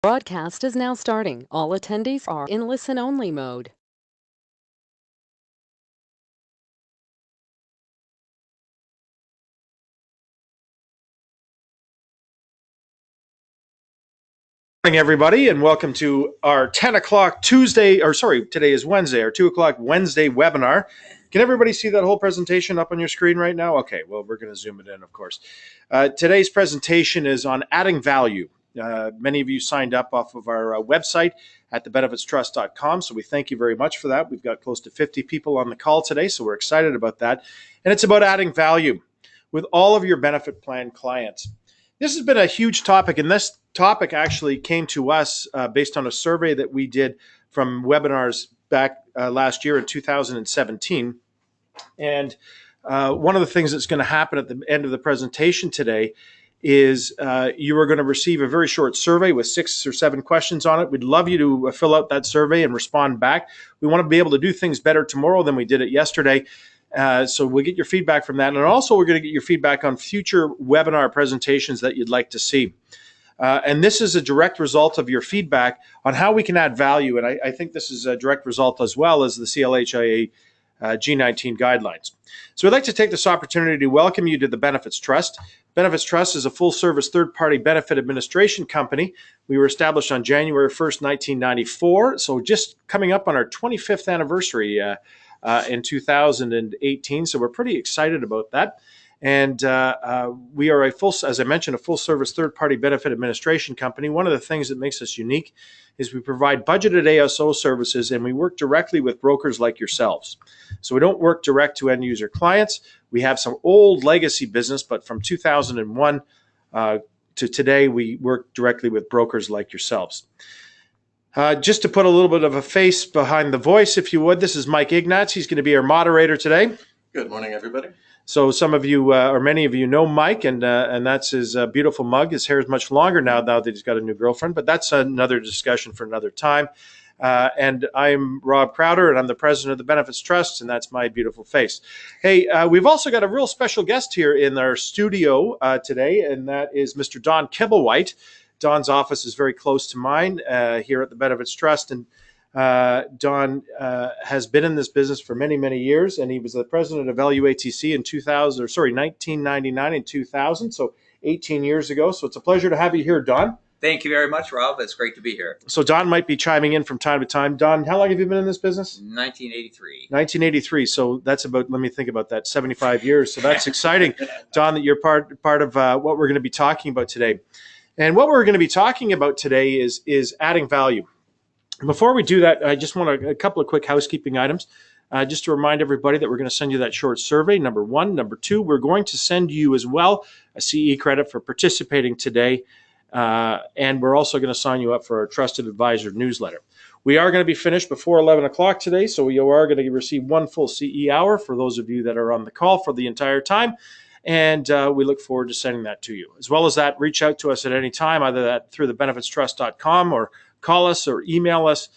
Broadcast is now starting. All attendees are in listen-only mode. Morning, everybody, and welcome to our 10 o'clock Tuesday, or sorry, today is Wednesday, our 2 o'clock Wednesday webinar. Can everybody see that whole presentation up on your screen right now? Okay, well, we're going to zoom it in, of course. Today's presentation is on adding value. Many of you signed up off of our website at thebenefitstrust.com, so we thank you very much for that. We've got close to 50 people on the call today, so we're excited about that. And it's about adding value with all of your benefit plan clients. This has been a huge topic, and this topic actually came to us based on a survey that we did from webinars back last year in 2017. And one of the things that's going to happen at the end of the presentation today is you are going to receive a very short survey with 6 or 7 questions on it. We'd love you to fill out that survey and respond back. We want to be able to do things better tomorrow than we did it yesterday. So we'll get your feedback from that. And also we're going to get your feedback on future webinar presentations that you'd like to see. And this is a direct result of your feedback on how we can add value. And I think this is a direct result as well as the CLHIA G19 guidelines. So we'd like to take this opportunity to welcome you to the Benefits Trust. Benefits Trust is a full-service third-party benefit administration company. We were established on January 1st, 1994. So just coming up on our 25th anniversary in 2018. So we're pretty excited about that. And we are as I mentioned, a full-service third-party benefit administration company. One of the things that makes us unique is we provide budgeted ASO services, and we work directly with brokers like yourselves. So we don't work direct to end-user clients. We have some old legacy business, but from 2001 to today, we work directly with brokers like yourselves. Just to put a little bit of a face behind the voice, if you would, this is Mike Ignatz. He's going to be our moderator today. Good morning, everybody. So some of you, or many of you, know Mike, and that's his beautiful mug. His hair is much longer now that he's got a new girlfriend, but that's another discussion for another time. And I'm Rob Crowder, and I'm the president of the Benefits Trust, and that's my beautiful face. Hey, we've also got a real special guest here in our studio today, and that is Mr. Don Kibblewhite. Don's office is very close to mine here at the Benefits Trust, and Don has been in this business for many, many years, and he was the president of LUATC in 1999 and 2000, so 18 years ago. So it's a pleasure to have you here, Don. Thank you very much, Rob. It's great to be here. So Don might be chiming in from time to time. Don, how long have you been in this business? 1983. 1983. So that's about, let me think about that, 75 years. So that's exciting, Don, that you're part of what we're going to be talking about today. And what we're going to be talking about today is adding value. Before we do that, I just want a couple of quick housekeeping items. Just to remind everybody that we're going to send you that short survey, number 1. Number 2, we're going to send you as well a CE credit for participating today. And we're also going to sign you up for our Trusted Advisor newsletter. We are going to be finished before 11 o'clock today, so you are going to receive 1 full CE hour for those of you that are on the call for the entire time. And we look forward to sending that to you. As well as that, reach out to us at any time, either that through thebenefitstrust.com or call us or email us.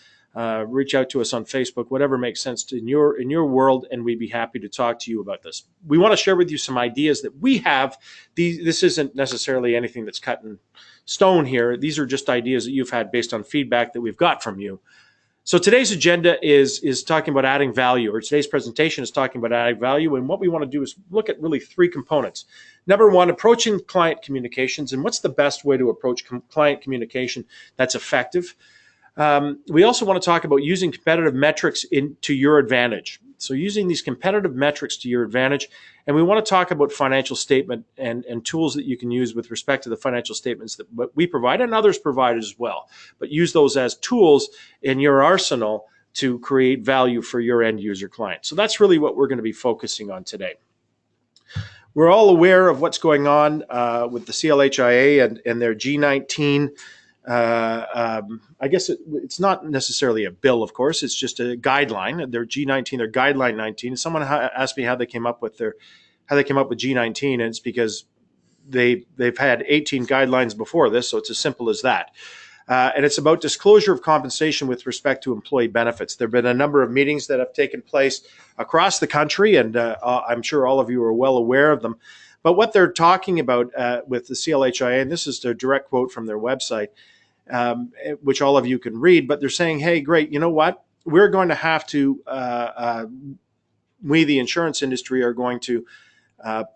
Reach out to us on Facebook, whatever makes sense in your world, and we'd be happy to talk to you about this. We want to share with you some ideas that we have. This isn't necessarily anything that's cut in stone here. These are just ideas that you've had based on feedback that we've got from you. So today's agenda is talking about adding value, or today's presentation is talking about adding value. And what we want to do is look at really 3 components. Number 1, approaching client communications, and what's the best way to approach client communication that's effective. We also want to talk about using competitive metrics to your advantage. So using these competitive metrics to your advantage. And we want to talk about financial statement and tools that you can use with respect to the financial statements that we provide and others provide as well. But use those as tools in your arsenal to create value for your end user client. So that's really what we're going to be focusing on today. We're all aware of what's going on with the CLHIA and their G19. I guess it's not necessarily a bill, of course. It's just a guideline. Their G19, their guideline 19. Someone asked me how they came up with G19, and it's because they've had 18 guidelines before this, so it's as simple as that. And it's about disclosure of compensation with respect to employee benefits. There have been a number of meetings that have taken place across the country, and I'm sure all of you are well aware of them. But what they're talking about with the CLHIA, and this is a direct quote from their website, which all of you can read, but they're saying, hey, great, you know what? We're going to have to, we, the insurance industry, are going to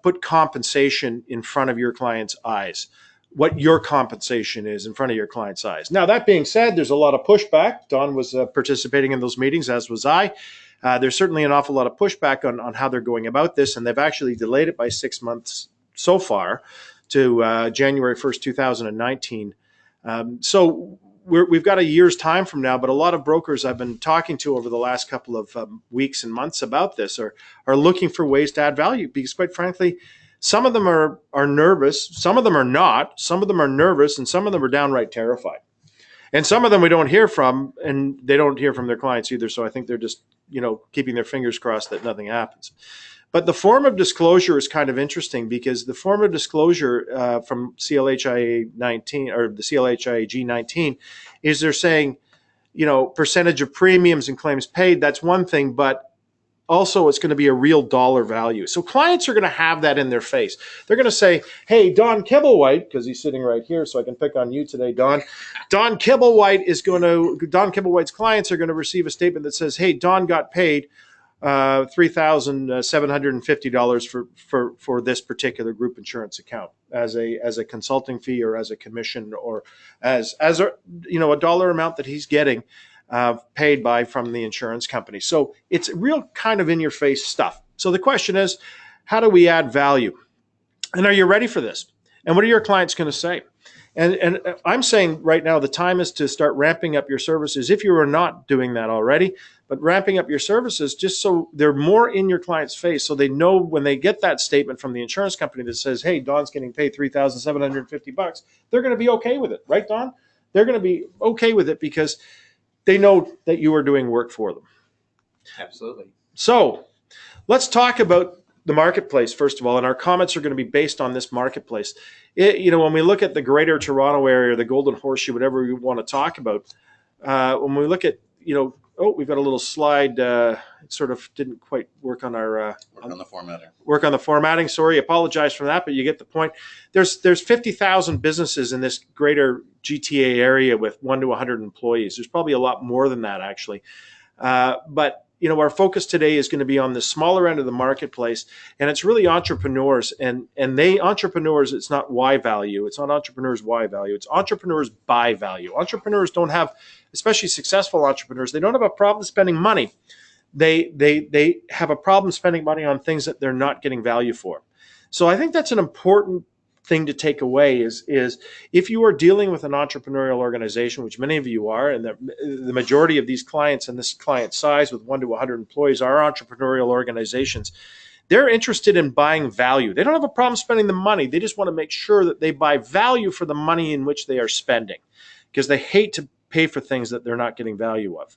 put compensation in front of your client's eyes. What your compensation is in front of your client's eyes. Now, that being said, there's a lot of pushback. Don was participating in those meetings, as was I. There's certainly an awful lot of pushback on how they're going about this, and they've actually delayed it by 6 months so far to January 1st, 2019. So we've got a year's time from now, but a lot of brokers I've been talking to over the last couple of weeks and months about this are looking for ways to add value, because quite frankly, some of them are nervous, some of them are not, some of them are nervous, and some of them are downright terrified. And some of them we don't hear from, and they don't hear from their clients either. So I think they're just, keeping their fingers crossed that nothing happens. But the form of disclosure is kind of interesting, because the form of disclosure from CLHIA 19 or the CLHIA G19 is they're saying, percentage of premiums and claims paid. That's one thing, but also it's going to be a real dollar value. So clients are going to have that in their face. They're going to say, hey, Don Kibblewhite, because he's sitting right here, so I can pick on you today, Don. Don Kibblewhite's clients are going to receive a statement that says, hey, Don got paid $3,750 for this particular group insurance account as a consulting fee, or as a commission, or as a dollar amount that he's getting paid from the insurance company. So it's real kind of in your face stuff. So the question is, how do we add value? And are you ready for this? And what are your clients going to say? And I'm saying right now, the time is to start ramping up your services, if you are not doing that already, but ramping up your services just so they're more in your client's face, so they know when they get that statement from the insurance company that says, hey, Don's getting paid $3,750, they're going to be okay with it. Right, Don? They're going to be okay with it because they know that you are doing work for them. Absolutely. So let's talk about the marketplace, first of all, and our comments are going to be based on this marketplace. When we look at the Greater Toronto Area, the Golden Horseshoe, whatever we want to talk about, when we look at, we've got a little slide. It sort of didn't quite work on our work on the formatting. Work on the formatting. Sorry, apologize for that, but you get the point. There's 50,000 businesses in this greater GTA area with 1 to 100 employees. There's probably a lot more than that, actually. But our focus today is going to be on the smaller end of the marketplace, and it's really entrepreneurs. And entrepreneurs, it's not Y value. It's not entrepreneurs Y value. It's entrepreneurs buy value. Entrepreneurs don't have, especially successful entrepreneurs, they don't have a problem spending money. They have a problem spending money on things that they're not getting value for. So I think that's an important thing to take away is if you are dealing with an entrepreneurial organization, which many of you are, and the majority of these clients and this client size with 1 to 100 employees are entrepreneurial organizations, they're interested in buying value. They don't have a problem spending the money. They just want to make sure that they buy value for the money in which they are spending, because they hate to pay for things that they're not getting value of.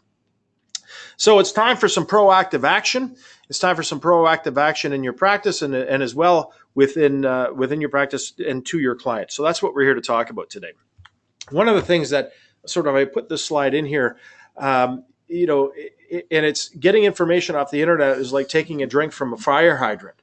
So it's time for some proactive action. It's time for some proactive action in your practice and as well within your practice and to your clients. So that's what we're here to talk about today. One of the things that I put this slide in here, and it's getting information off the internet is like taking a drink from a fire hydrant.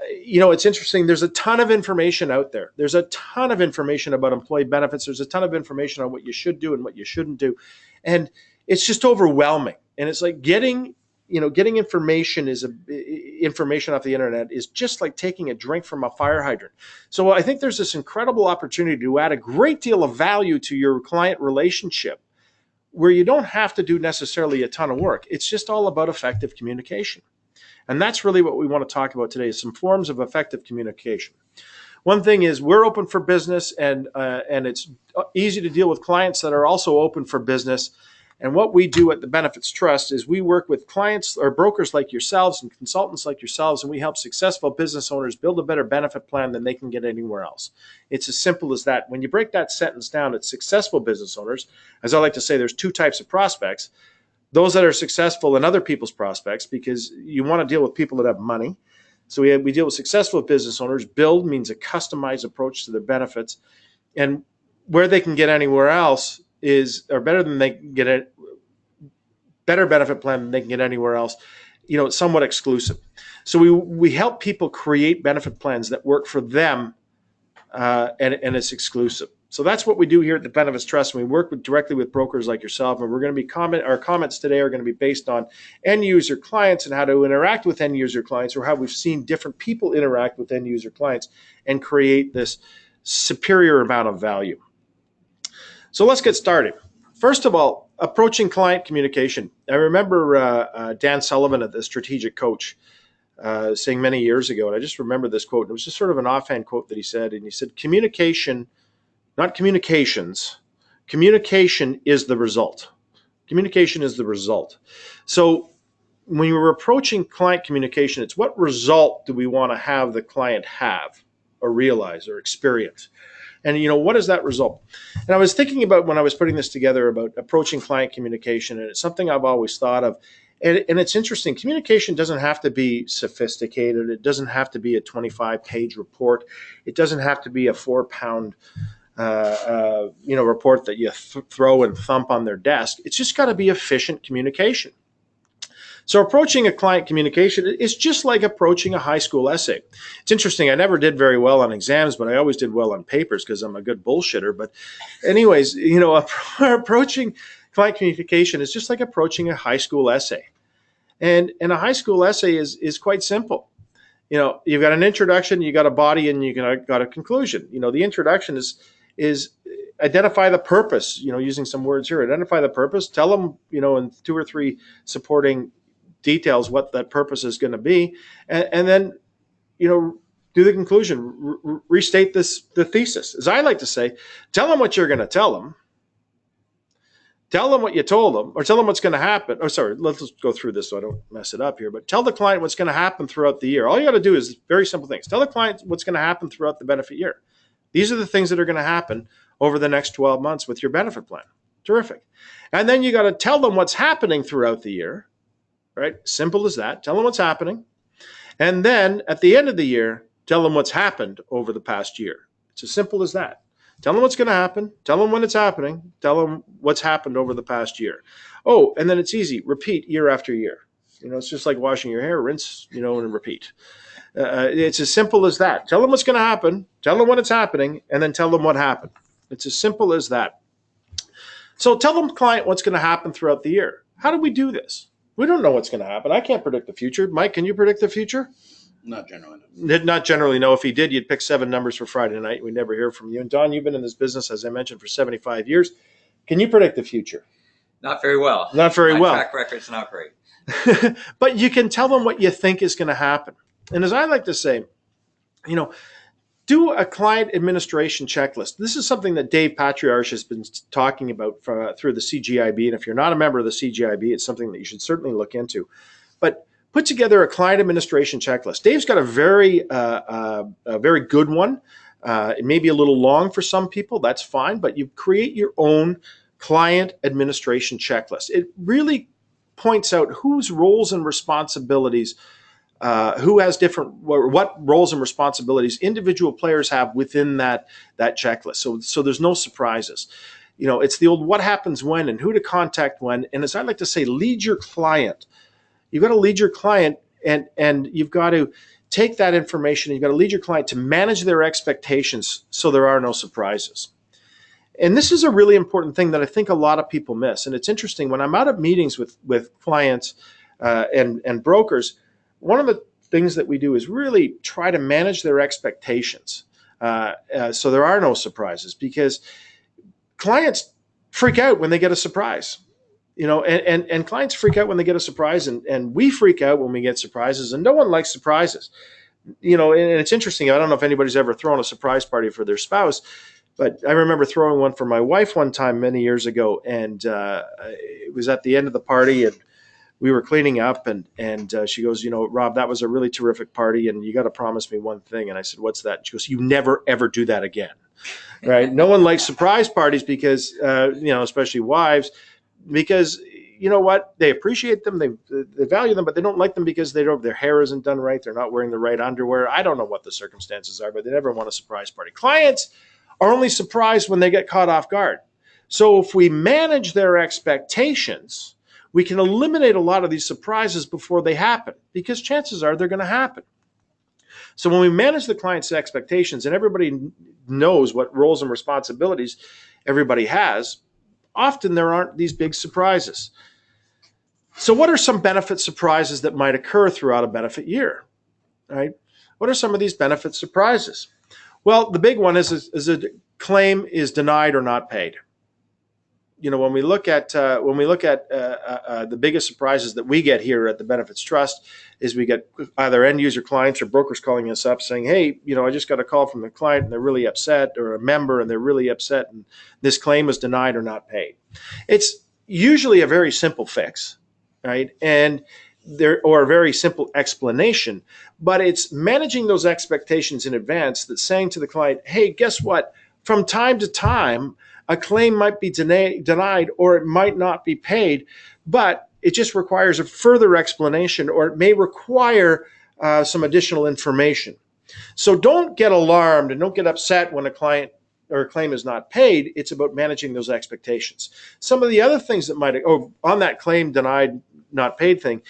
It's interesting. There's a ton of information out there. There's a ton of information about employee benefits. There's a ton of information on what you should do and what you shouldn't do. And it's just overwhelming. And it's like getting information information off the internet is just like taking a drink from a fire hydrant. So I think there's this incredible opportunity to add a great deal of value to your client relationship, where you don't have to do necessarily a ton of work. It's just all about effective communication. And that's really what we want to talk about today, is some forms of effective communication. One thing is we're open for business, and it's easy to deal with clients that are also open for business. And what we do at the Benefits Trust is we work with clients or brokers like yourselves and consultants like yourselves, and we help successful business owners build a better benefit plan than they can get anywhere else. It's as simple as that. When you break that sentence down, it's successful business owners. As I like to say, there's 2 types of prospects. Those that are successful in other people's prospects, because you want to deal with people that have money. So we deal with successful business owners. Build means a customized approach to their benefits. And where they can get anywhere else better benefit plan than they can get anywhere else. It's somewhat exclusive. So we help people create benefit plans that work for them, and it's exclusive. So that's what we do here at the Benefits Trust. And we work directly with brokers like yourself. And we're going to be our comments today are going to be based on end user clients and how to interact with end user clients, or how we've seen different people interact with end user clients and create this superior amount of value. So let's get started. First of all, approaching client communication. I remember Dan Sullivan at the Strategic Coach saying many years ago, and I just remember this quote. It was just sort of an offhand quote that he said, and he said, communication, not communications, communication is the result. Communication is the result. So when you're approaching client communication, it's what result do we want to have the client have or realize or experience? And, what is that result? And I was thinking about, when I was putting this together, about approaching client communication, and it's something I've always thought of. And it's interesting. Communication doesn't have to be sophisticated. It doesn't have to be a 25-page report. It doesn't have to be a 4-pound report that you throw and thump on their desk. It's just got to be efficient communication. So approaching a client communication is just like approaching a high school essay. It's interesting. I never did very well on exams, but I always did well on papers because I'm a good bullshitter. But anyways, approaching client communication is just like approaching a high school essay. And a high school essay is quite simple. You've got an introduction, you got a body, and you got a conclusion. The introduction is identify the purpose, using some words here. Identify the purpose, tell them, in 2 or 3 supporting details what that purpose is going to be, and then, do the conclusion, restate the thesis. As I like to say, tell them what you're going to tell them, tell them what you told them, or tell them what's going to happen. Oh, sorry, let's go through this so I don't mess it up here, but tell the client what's going to happen throughout the year. All you got to do is very simple things. Tell the client what's going to happen throughout the benefit year. These are the things that are going to happen over the next 12 months with your benefit plan. Terrific. And then you got to tell them what's happening throughout the year, right? Simple as that. Tell them what's happening. And then at the end of the year, tell them what's happened over the past year. It's as simple as that. Tell them what's going to happen. Tell them when it's happening. Tell them what's happened over the past year. Oh, and then it's easy. Repeat year after year. It's just like washing your hair, rinse, and repeat. It's as simple as that. Tell them what's going to happen. Tell them when it's happening, and then tell them what happened. It's as simple as that. So tell them, client, what's going to happen throughout the year. How do we do this? We don't know what's going to happen. I can't predict the future. Mike, can you predict the future? Not generally. Not generally, no. If he did, you'd pick 7 numbers for Friday night. We never hear from you. And Don, you've been in this business, as I mentioned, for 75 years. Can you predict the future? Not very well. Not very well. My track record's not great. But you can tell them what you think is going to happen. And as I like to say, do a client administration checklist. This is something that Dave Patriarch has been talking about through the CGIB. And if you're not a member of the CGIB, it's something that you should certainly look into. But put together a client administration checklist. Dave's got a very good one. It may be a little long for some people. That's fine. But you create your own client administration checklist. It really points out whose roles and responsibilities, who has what roles and responsibilities individual players have within that checklist. So there's no surprises. It's the old what happens when and who to contact when. And as I like to say, lead your client. You've got to lead your client, and you've got to take that information. You've got to lead your client to manage their expectations so there are no surprises. And this is a really important thing that I think a lot of people miss. And it's interesting, when I'm out at meetings with clients and brokers, one of the things that we do is really try to manage their expectations so there are no surprises, because clients freak out when they get a surprise. And clients freak out when they get a surprise, and we freak out when we get surprises, and no one likes surprises. And it's interesting. I don't know if anybody's ever thrown a surprise party for their spouse, but I remember throwing one for my wife one time many years ago, and it was at the end of the party, and we were cleaning up, and she goes, Rob, that was a really terrific party, and you got to promise me one thing. And I said, what's that? And she goes, you never, ever do that again. Right? No one likes surprise parties because, especially wives, because you know what? They appreciate them, they value them, but they don't like them because their hair isn't done right, they're not wearing the right underwear. I don't know what the circumstances are, but they never want a surprise party. Clients are only surprised when they get caught off guard. So if we manage their expectations, we can eliminate a lot of these surprises before they happen, because chances are they're going to happen. So when we manage the client's expectations and everybody knows what roles and responsibilities everybody has, often there aren't these big surprises. So what are some benefit surprises that might occur throughout a benefit year? Right? What are some of these benefit surprises? Well, the big one is a claim is denied or not paid. When we look at the biggest surprises that we get here at the Benefits Trust is we get either end user clients or brokers calling us up saying, hey, I just got a call from the client and they're really upset, or a member and they're really upset and this claim was denied or not paid. It's usually a very simple fix, right? Or a very simple explanation, but it's managing those expectations in advance, that's saying to the client, hey, guess what? From time to time, a claim might be denied or it might not be paid, but it just requires a further explanation, or it may require some additional information. So don't get alarmed and don't get upset when a client or a claim is not paid. It's about managing those expectations. Some of the other things that might, on that claim denied, not paid thing,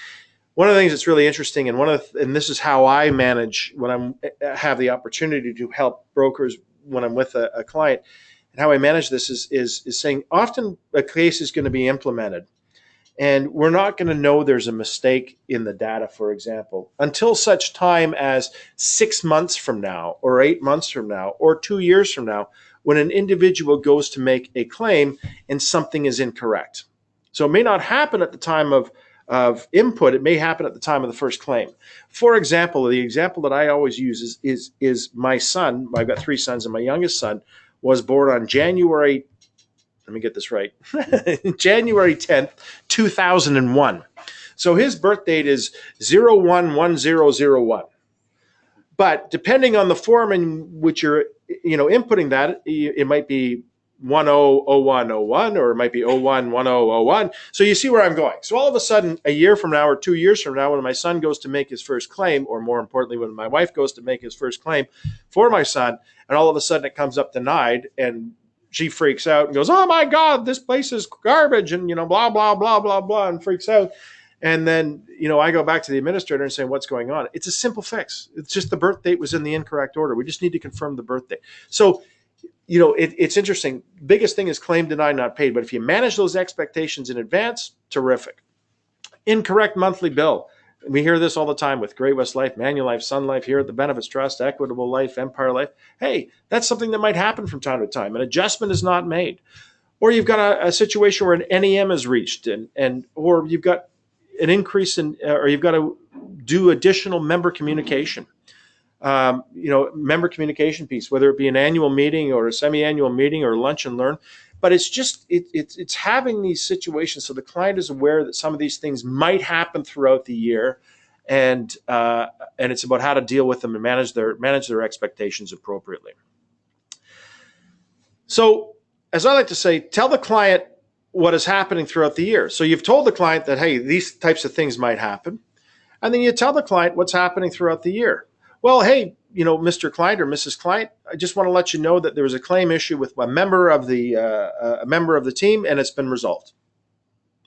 one of the things that's really interesting, and this is how I manage when I have the opportunity to help brokers when I'm with a client, and how I manage this is saying often a case is going to be implemented and we're not going to know there's a mistake in the data, for example, until such time as 6 months from now or 8 months from now or 2 years from now, when an individual goes to make a claim and something is incorrect. So it may not happen at the time of input, it may happen at the time of the first claim. For example, the example that I always use is my son. I've got 3 sons, and my youngest son was born on January, let me get this right, January 10th, 2001. So his birth date is 011001. But depending on the form in which you're inputting that, it might be 100101 or it might be 011001. So you see where I'm going. So all of a sudden, a year from now or 2 years from now, when my son goes to make his first claim, or more importantly, when my wife goes to make his first claim for my son, and all of a sudden it comes up denied, and she freaks out and goes, oh my God, this place is garbage, and blah, blah, blah, blah, blah, and freaks out. And then, I go back to the administrator and say, what's going on? It's a simple fix. It's just the birth date was in the incorrect order. We just need to confirm the birth date. So, it's interesting. Biggest thing is claim denied, not paid. But if you manage those expectations in advance, terrific. Incorrect monthly bill. We hear this all the time with Great West Life, Manulife, Sun Life, here at the Benefits Trust, Equitable Life, Empire Life. Hey, that's something that might happen from time to time. An adjustment is not made. Or you've got a situation where an NEM is reached, or you've got an increase in, or you've got to do additional member communication. Member communication piece, whether it be an annual meeting or a semi-annual meeting or lunch and learn. But it's just it's having these situations so the client is aware that some of these things might happen throughout the year, and it's about how to deal with them and manage their expectations appropriately. So, as I like to say, tell the client what is happening throughout the year. So you've told the client that, hey, these types of things might happen, and then you tell the client what's happening throughout the year. Well, hey, Mr. Client or Mrs. Client, I just want to let you know that there was a claim issue with a member of the team, and it's been resolved.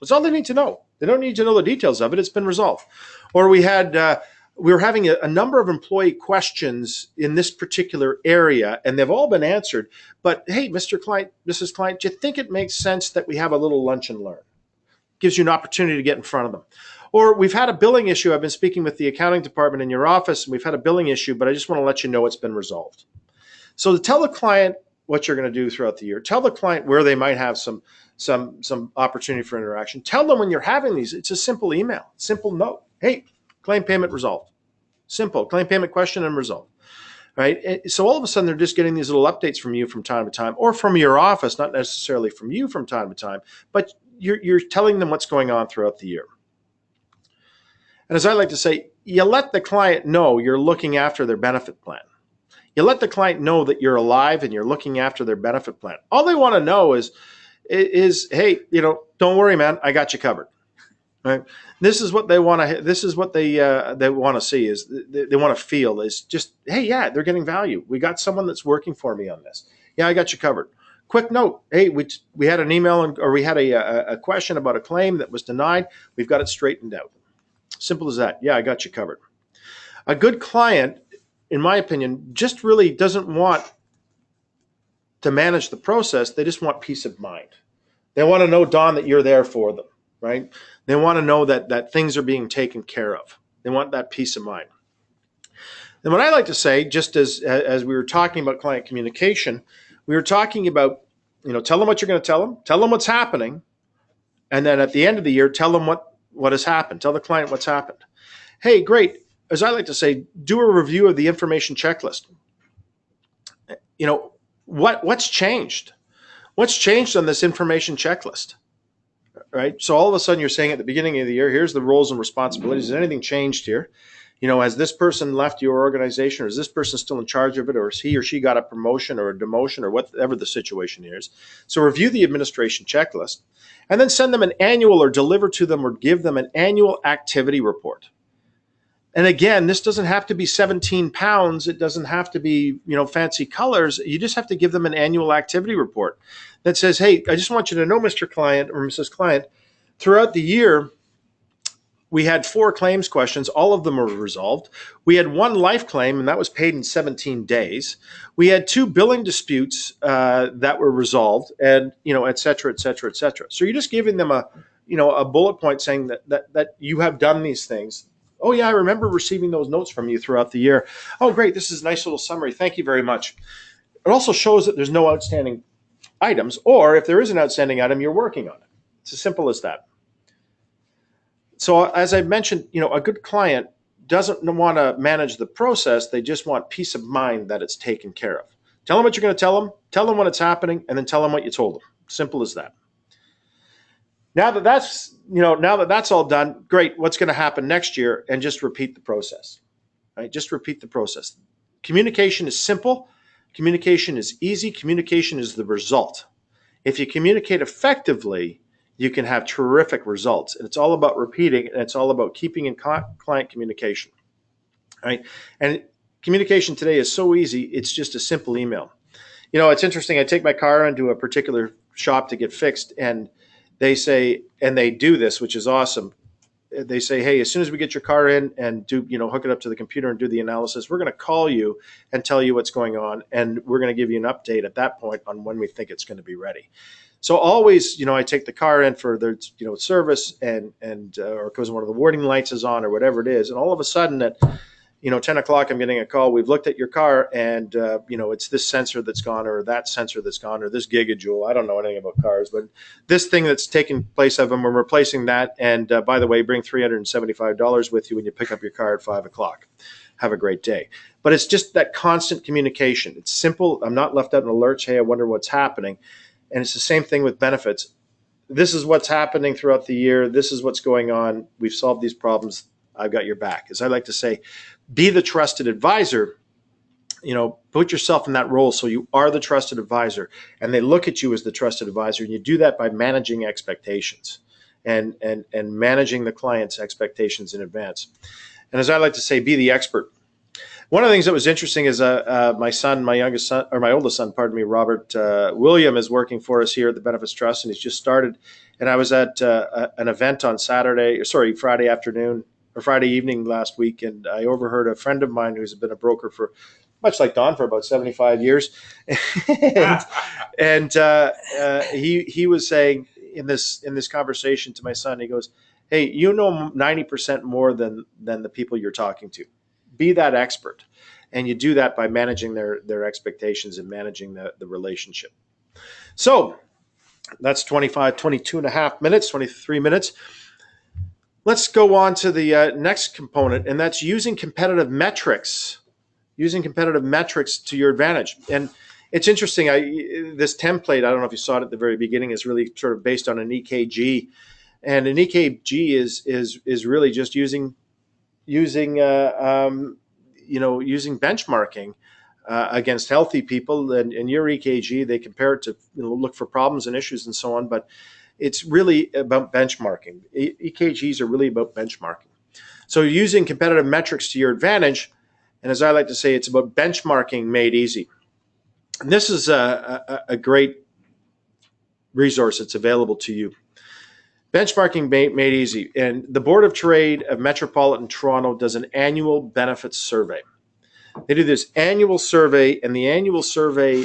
That's all they need to know. They don't need to know the details of it. It's been resolved. Or we were having a number of employee questions in this particular area, and they've all been answered. But hey, Mr. Client, Mrs. Client, do you think it makes sense that we have a little lunch and learn? Gives you an opportunity to get in front of them. Or we've had a billing issue. I've been speaking with the accounting department in your office, and we've had a billing issue, but I just want to let you know it's been resolved. So to tell the client what you're going to do throughout the year, tell the client where they might have some opportunity for interaction. Tell them when you're having these, it's a simple email, simple note. Hey, claim payment resolved. Simple, claim payment question and resolved. Right? So all of a sudden they're just getting these little updates from you from time to time, or from your office, not necessarily from you from time to time, but you're telling them what's going on throughout the year. And as I like to say, you let the client know you're looking after their benefit plan. You let the client know that you're alive and you're looking after their benefit plan. All they want to know is hey, don't worry, man, I got you covered. Right? This is what they want to. This is what they want to see. Is they want to feel is just, hey, yeah, they're getting value. We got someone that's working for me on this. Yeah, I got you covered. Quick note. Hey, we had an email or we had a question about a claim that was denied. We've got it straightened out. Simple as that. Yeah, I got you covered. A good client in my opinion, just really doesn't want to manage the process. They just want peace of mind. They want to know, Don, that you're there for them, right? They want to know that things are being taken care of. They want that peace of mind. And what I like to say, just as we were talking about client communication, we were talking about, tell them what you're going to tell them what's happening, and then at the end of the year, tell them what has happened. Tell the client what's happened. Hey, great. As I like to say, do a review of the information checklist. What's changed? What's changed on this information checklist? Right? So all of a sudden you're saying at the beginning of the year, here's the roles and responsibilities. Has anything changed here? Has this person left your organization, or is this person still in charge of it, or has he or she got a promotion or a demotion, or whatever the situation is? So review the administration checklist, and then send them an annual, or deliver to them, or give them an annual activity report. And again, this doesn't have to be 17 pounds. It doesn't have to be, fancy colors. You just have to give them an annual activity report that says, hey, I just want you to know, Mr. Client or Mrs. Client, throughout the year, we had 4 claims questions. All of them were resolved. We had 1 life claim, and that was paid in 17 days. We had 2 billing disputes that were resolved, and, et cetera, et cetera, et cetera. So you're just giving them a bullet point saying that you have done these things. Oh, yeah, I remember receiving those notes from you throughout the year. Oh, great. This is a nice little summary. Thank you very much. It also shows that there's no outstanding items, or if there is an outstanding item, you're working on it. It's as simple as that. So as I mentioned, a good client doesn't want to manage the process. They just want peace of mind that it's taken care of. Tell them what you're going to tell them when it's happening, and then tell them what you told them. Simple as that. Now that that's all done, great. What's going to happen next year? And just repeat the process. Right? Just repeat the process. Communication is simple. Communication is easy. Communication is the result. If you communicate effectively, you can have terrific results. And it's all about repeating, and it's all about keeping in client communication. Right? And communication today is so easy. It's just a simple email. It's interesting. I take my car into a particular shop to get fixed, and they say, and they do this, which is awesome. They say, hey, as soon as we get your car in and do, hook it up to the computer and do the analysis, we're going to call you and tell you what's going on. And we're going to give you an update at that point on when we think it's going to be ready. So always, I take the car in for their, service and or because one of the warning lights is on or whatever it is. And all of a sudden at, 10 o'clock, I'm getting a call. We've looked at your car and, it's this sensor that's gone, or that sensor that's gone, or this gigajoule. I don't know anything about cars, but this thing that's taking place of them, we're replacing that. And by the way, bring $375 with you when you pick up your car at 5 o'clock. Have a great day. But it's just that constant communication. It's simple. I'm not left out in alerts. Hey, I wonder what's happening. And it's the same thing with benefits. This is what's happening throughout the year. This is what's going on. We've solved these problems. I've got your back. As I like to say, be the trusted advisor. Put yourself in that role so you are the trusted advisor, and they look at you as the trusted advisor. And you do that by managing expectations and managing the client's expectations in advance. And as I like to say, be the expert. One of the things that was interesting is my oldest son, Robert William, is working for us here at the Benefits Trust, and he's just started. And I was at an event on Friday afternoon or Friday evening last week, and I overheard a friend of mine who's been a broker for, much like Don, for about 75 years, and he was saying in this conversation to my son, he goes, "Hey, 90% more than the people you're talking to. Be that expert." And you do that by managing their expectations and managing the relationship. So that's 22 and a half minutes, 23 minutes. Let's go on to the next component, and that's using competitive metrics. Using competitive metrics to your advantage. And it's interesting. This template, I don't know if you saw it at the very beginning, is really sort of based on an EKG. And an EKG is really just using benchmarking against healthy people, and your EKG, they compare it to look for problems and issues and so on, but it's really about benchmarking. EKGs are really about benchmarking. So using competitive metrics to your advantage, and as I like to say, it's about benchmarking made easy. And this is a great resource that's available to you. Benchmarking made easy. And the Board of Trade of Metropolitan Toronto does an annual benefits survey. They do this annual survey, and the annual survey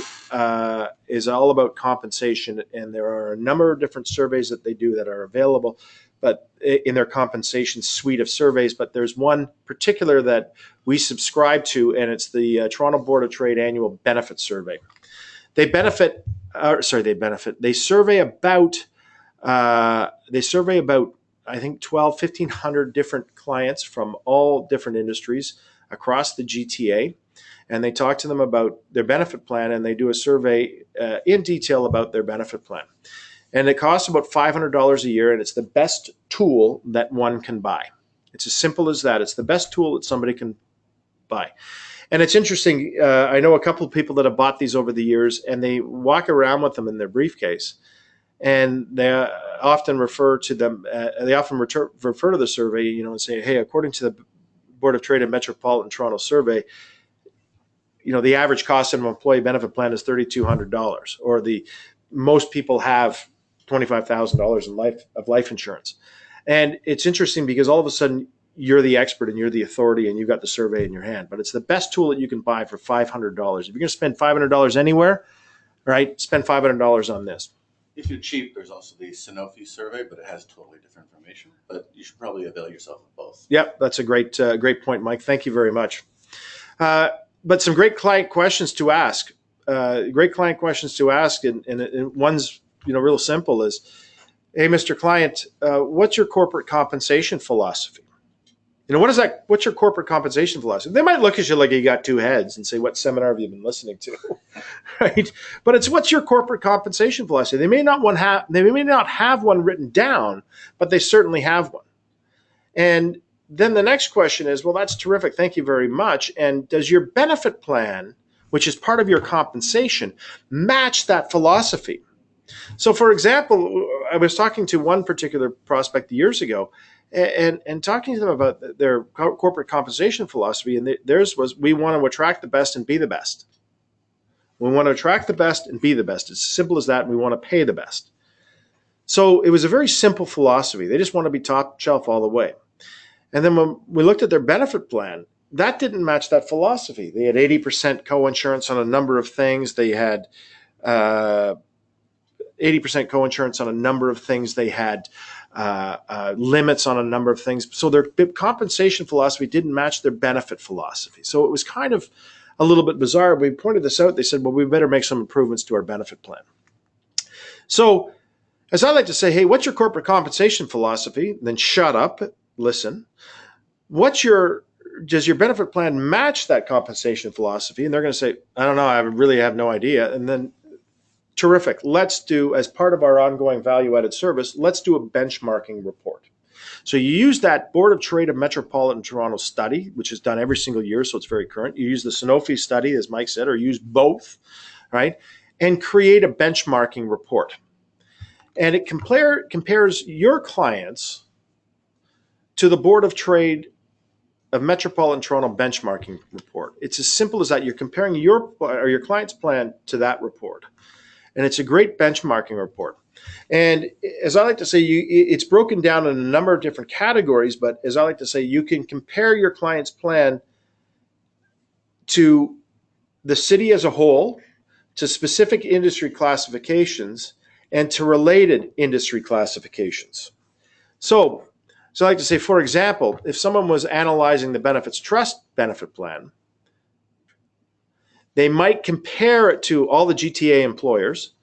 is all about compensation. And there are a number of different surveys that they do that are available, but in their compensation suite of surveys. But there's one particular that we subscribe to, and it's the Toronto Board of Trade Annual Benefit Survey. They survey about I think 1,500 different clients from all different industries across the GTA, and they talk to them about their benefit plan, and they do a survey in detail about their benefit plan. And it costs about $500 a year, and it's the best tool that one can buy. It's as simple as that. It's the best tool that somebody can buy. And it's interesting. I know a couple of people that have bought these over the years, and they walk around with them in their briefcase, and they often refer to them. Refer to the survey, and say, "Hey, according to the Board of Trade and Metropolitan Toronto Survey, the average cost of an employee benefit plan is $3,200, or most people have $25,000 of life insurance." And it's interesting because all of a sudden you're the expert and you're the authority and you've got the survey in your hand. But it's the best tool that you can buy for $500. If you're going to spend $500 anywhere, right, spend $500 on this. If you're cheap, there's also the Sanofi survey, but it has totally different information. But you should probably avail yourself of both. Yep, that's a great point, Mike. Thank you very much. But some great client questions to ask. And one's real simple is, "Hey, Mr. Client, what's your corporate compensation philosophy?" What is that? What's your corporate compensation philosophy? They might look at you like you got two heads and say, "What seminar have you been listening to?" Right? But it's, what's your corporate compensation philosophy? They may not have one written down, but they certainly have one. And then the next question is, well, that's terrific. Thank you very much. And does your benefit plan, which is part of your compensation, match that philosophy? So, for example, I was talking to one particular prospect years ago, and talking to them about their corporate compensation philosophy, and theirs was, "We want to attract the best and be the best. We want to attract the best and be the best. It's as simple as that. And we want to pay the best." So it was a very simple philosophy. They just want to be top shelf all the way. And then when we looked at their benefit plan, that didn't match that philosophy. They had 80% co-insurance on a number of things. They had 80% co-insurance on a number of things. They had limits on a number of things. So their compensation philosophy didn't match their benefit philosophy. So it was kind of a little bit bizarre. We pointed this out. They said, "Well, we better make some improvements to our benefit plan." So as I like to say, "Hey, what's your corporate compensation philosophy?" Then shut up, listen. Does your benefit plan match that compensation philosophy? And they're going to say, "I don't know. I really have no idea." And then, terrific. Let's do, as part of our ongoing value-added service, let's do a benchmarking report. So you use that Board of Trade of Metropolitan Toronto study, which is done every single year, so it's very current. You use the Sanofi study, as Mike said, or use both, right? And create a benchmarking report. And it compares your clients to the Board of Trade of Metropolitan Toronto benchmarking report. It's as simple as that. You're comparing your client's plan to that report. And it's a great benchmarking report. And as I like to say, it's broken down in a number of different categories, but as I like to say, you can compare your client's plan to the city as a whole, to specific industry classifications, and to related industry classifications. So I like to say, for example, if someone was analyzing the benefits trust benefit plan, they might compare it to all the GTA employers.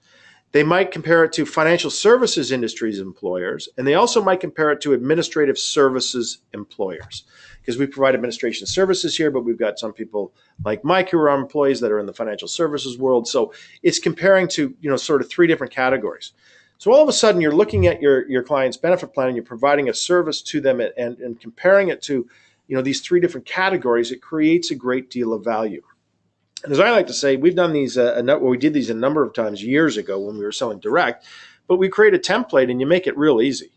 They might compare it to financial services industries employers, and they also might compare it to administrative services employers, because we provide administration services here, but we've got some people like Mike who are our employees that are in the financial services world. So it's comparing to, sort of three different categories. So all of a sudden you're looking at your client's benefit plan and you're providing a service to them and comparing it to, these three different categories. It creates a great deal of value. And as I like to say, we've done these, we did these a number of times years ago when we were selling direct, but we create a template and you make it real easy.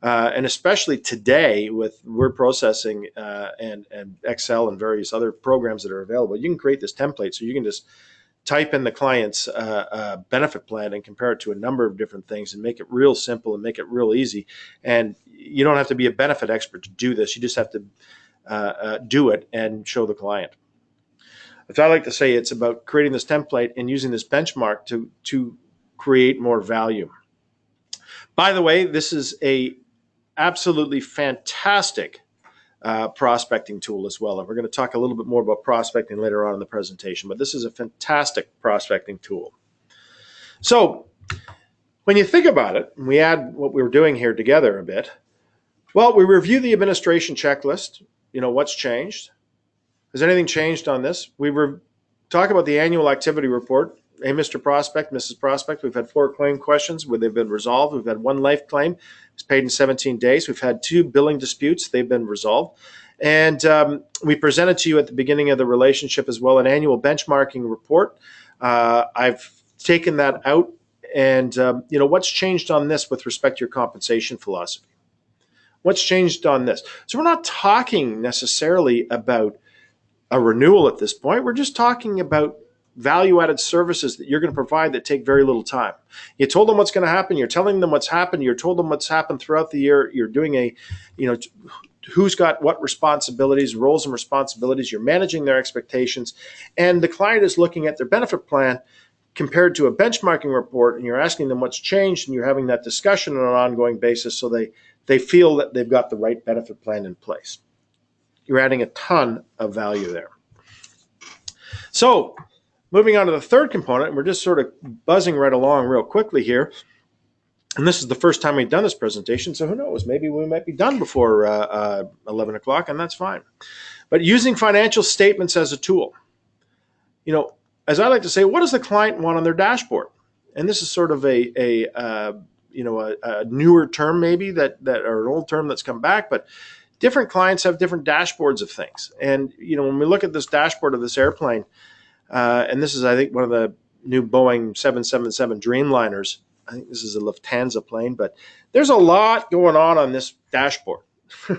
And especially today with word processing and Excel and various other programs that are available, you can create this template so you can just type in the client's benefit plan and compare it to a number of different things and make it real simple and make it real easy. And you don't have to be a benefit expert to do this. You just have to do it and show the client. As I like to say, it's about creating this template and using this benchmark to create more value. By the way, this is a absolutely fantastic prospecting tool as well. And we're going to talk a little bit more about prospecting later on in the presentation, but this is a fantastic prospecting tool. So when you think about it, and we add what we were doing here together a bit, well, we review the administration checklist. What's changed? Has anything changed on this? We talk about the annual activity report. Hey, Mr. Prospect, Mrs. Prospect, we've had 4 claim questions where they've been resolved. We've had 1 life claim. It's paid in 17 days. We've had 2 billing disputes. They've been resolved. And we presented to you at the beginning of the relationship as well an annual benchmarking report. I've taken that out. And, what's changed on this with respect to your compensation philosophy? What's changed on this? So we're not talking necessarily about a renewal at this point. We're just talking about value-added services that you're going to provide that take very little time. You told them what's going to happen. You're telling them what's happened. You're told them what's happened throughout the year. You're doing who's got what responsibilities, roles and responsibilities. You're managing their expectations. And the client is looking at their benefit plan compared to a benchmarking report, and you're asking them what's changed, and you're having that discussion on an ongoing basis so they feel that they've got the right benefit plan in place. You're adding a ton of value there. So moving on to the third component, and we're just sort of buzzing right along real quickly here. And this is the first time we've done this presentation, so who knows? Maybe we might be done before 11 o'clock, and that's fine. But using financial statements as a tool. As I like to say, what does the client want on their dashboard? And this is sort of a newer term maybe that or an old term that's come back, but different clients have different dashboards of things. And, when we look at this dashboard of this airplane, and this is, I think, one of the new Boeing 777 Dreamliners. I think this is a Lufthansa plane, but there's a lot going on this dashboard,